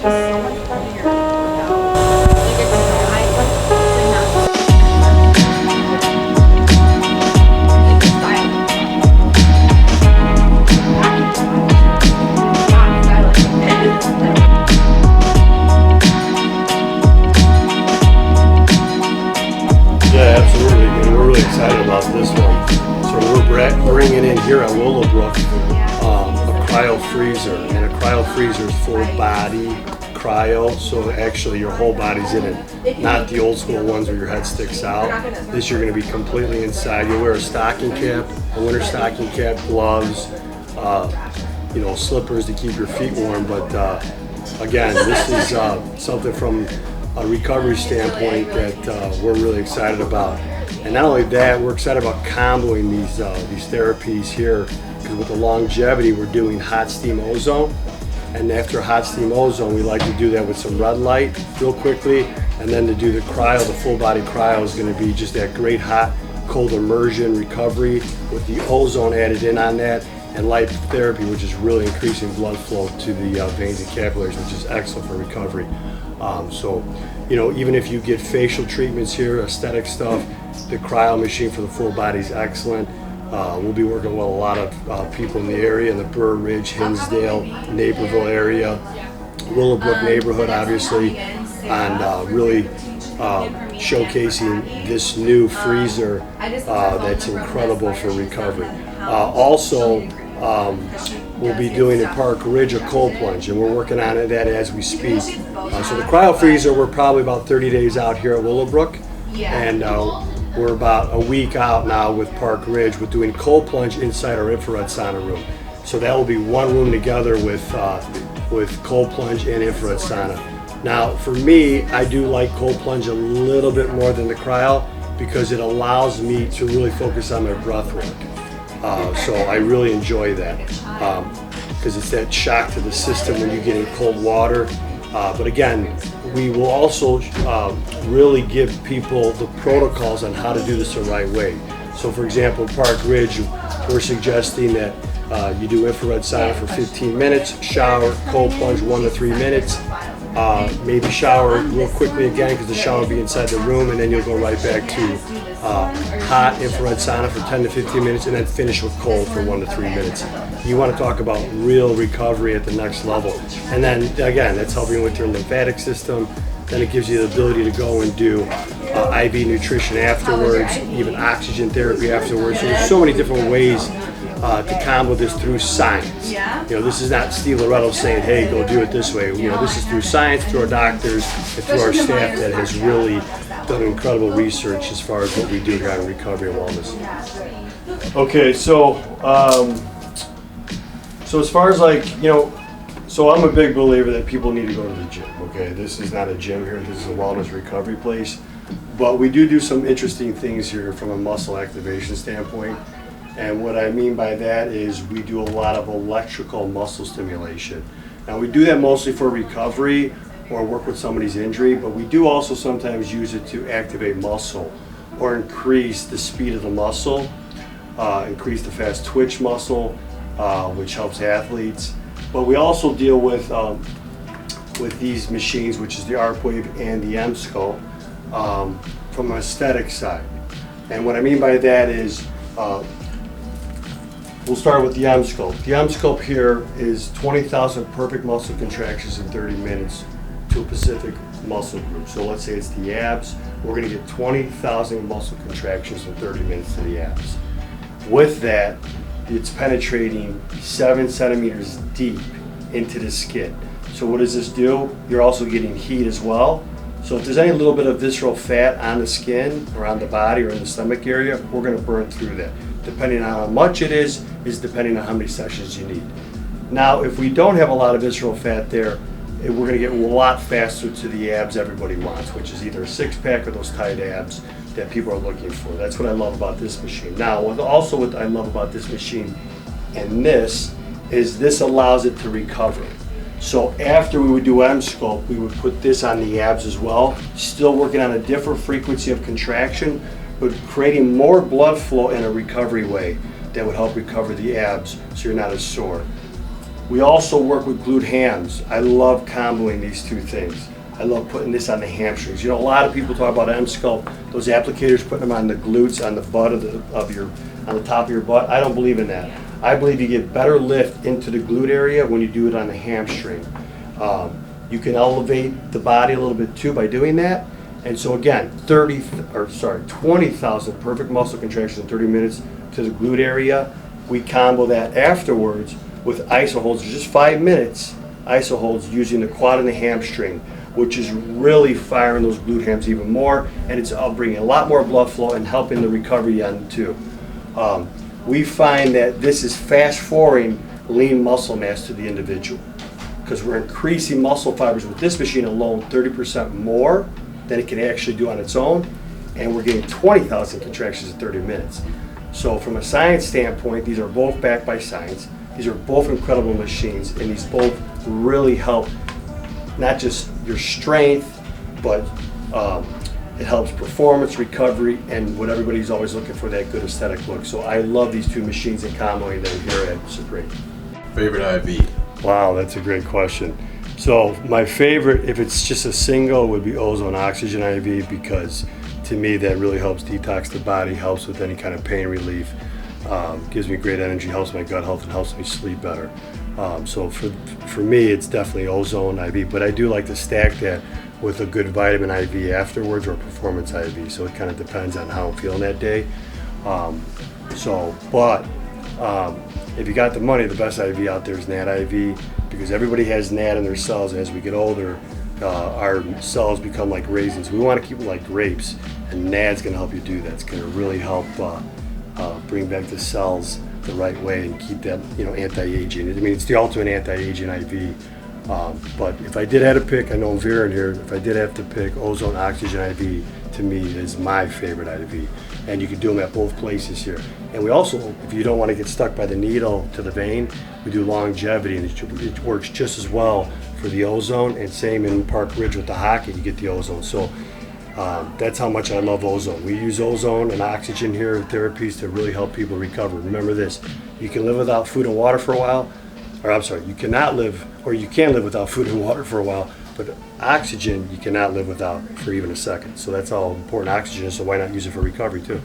so much funnier without, like it's dry, it's not it's silent. Yeah, absolutely, and we're really excited about this one. So we're bringing in here at Willowbrook a cryo freezer, and a cryo freezer is full body cryo, so actually your whole body's in it, not the old school ones where your head sticks out. This you're going to be completely inside. You'll wear a stocking cap, a winter stocking cap, gloves, slippers to keep your feet warm. But again, this is something from a recovery standpoint that we're really excited about. And not only that, we're excited about comboing these therapies here, because with the longevity, we're doing hot steam ozone. And after hot steam ozone, we like to do that with some red light real quickly. And then to do the cryo, the full body cryo is going to be just that great hot, cold immersion recovery with the ozone added in on that, and light therapy, which is really increasing blood flow to the veins and capillaries, which is excellent for recovery. Even if you get facial treatments here, aesthetic stuff, the cryo machine for the full body is excellent. We'll be working with a lot of people in the area, in the Burr Ridge, Hinsdale, Naperville area, Willowbrook neighborhood, obviously, and really showcasing this new freezer that's incredible for recovery. We'll be doing in Park Ridge a cold plunge, and we're working on that as we speak. So the cryo freezer, we're probably about 30 days out here at Willowbrook, and we're about a week out now with Park Ridge with doing cold plunge inside our infrared sauna room. So that will be one room together with cold plunge and infrared sauna. Now, for me, I do like cold plunge a little bit more than the cryo because it allows me to really focus on my breath work. So I really enjoy that because it's that shock to the system when you get in cold water. But again, we will also really give people the protocols on how to do this the right way. So for example, Park Ridge, we're suggesting that you do infrared sauna for 15 minutes, shower, cold plunge 1 to 3 minutes, maybe shower real quickly again because the shower will be inside the room, and then you'll go right back to hot infrared sauna for 10 to 15 minutes, and then finish with cold for 1 to 3 minutes. You want to talk about real recovery at the next level. And then again, that's helping with your lymphatic system. Then it gives you the ability to go and do IV nutrition afterwards, even oxygen therapy afterwards. So there's so many different ways to combo this through science. This is not Steve Loretto saying, hey, go do it this way. This is through science, through our doctors, and through our staff that has really done incredible research as far as what we do here on recovery and wellness. Okay, so as far as so I'm a big believer that people need to go to the gym, okay? This is not a gym here, this is a wellness recovery place. But we do some interesting things here from a muscle activation standpoint. And what I mean by that is we do a lot of electrical muscle stimulation. Now we do that mostly for recovery or work with somebody's injury, but we do also sometimes use it to activate muscle or increase the speed of the muscle, increase the fast twitch muscle, which helps athletes. But we also deal with these machines, which is the ArcWave and the Emsculpt, from an aesthetic side. And what I mean by that is, we'll start with the Emsculpt. The Emsculpt here is 20,000 perfect muscle contractions in 30 minutes to a specific muscle group. So let's say it's the abs. We're going to get 20,000 muscle contractions in 30 minutes to the abs. With that, it's penetrating 7 centimeters deep into the skin. So what does this do? You're also getting heat as well. So if there's any little bit of visceral fat on the skin or on the body or in the stomach area, we're going to burn through that. Depending on how much it is depending on how many sessions you need. Now, if we don't have a lot of visceral fat there, we're going to get a lot faster to the abs everybody wants, which is either a six-pack or those tight abs that people are looking for. That's what I love about this machine. Now, what I love about this machine and this is this allows it to recover. So after we would do Emsculpt, we would put this on the abs as well, still working on a different frequency of contraction, but creating more blood flow in a recovery way that would help recover the abs so you're not as sore. We also work with glued hams. I love comboing these two things. I love putting this on the hamstrings. You know, a lot of people talk about M-Sculpt, those applicators, putting them on the glutes, on the butt on the top of your butt. I don't believe in that. I believe you get better lift into the glute area when you do it on the hamstring. You can elevate the body a little bit too by doing that. And so again, 20,000 perfect muscle contractions in 30 minutes to the glute area. We combo that afterwards with iso holds, just 5 minutes, iso holds using the quad and the hamstring, which is really firing those glute hams even more, and it's bringing a lot more blood flow and helping the recovery on too. We find that this is fast forwarding lean muscle mass to the individual, because we're increasing muscle fibers with this machine alone 30% more than it can actually do on its own, and we're getting 20,000 contractions in 30 minutes. So from a science standpoint, these are both backed by science. These are both incredible machines, and these both really help not just your strength, but it helps performance, recovery, and what everybody's always looking for, that good aesthetic look. So I love these two machines and comboing them here at Supreme. Favorite IV? Wow, that's a great question. So my favorite, if it's just a single, would be Ozone Oxygen IV, because to me that really helps detox the body, helps with any kind of pain relief, gives me great energy, helps my gut health, and helps me sleep better. So for me, it's definitely Ozone IV, but I do like to stack that with a good vitamin IV afterwards, or Performance IV. So it kind of depends on how I'm feeling that day. If you got the money, the best IV out there is NAD IV, because everybody has NAD in their cells. As we get older, our cells become like raisins. We want to keep them like grapes, and NAD's going to help you do that. It's going to really help bring back the cells the right way and keep that, anti-aging. I mean, it's the ultimate anti-aging IV. But if I did have to pick, I know I'm veering here, if I did have to pick, Ozone Oxygen IV to me is my favorite IV. And you can do them at both places here. And we also, if you don't want to get stuck by the needle to the vein, we do longevity, and it works just as well for the ozone, and same in Park Ridge with the hockey, you get the ozone. So that's how much I love ozone. We use ozone and oxygen here in therapies to really help people recover. Remember this, you can live without food and water for a while, or I'm sorry, you cannot live, or you can live without food and water for a while, but oxygen you cannot live without for even a second. So that's how important oxygen is, so why not use it for recovery too?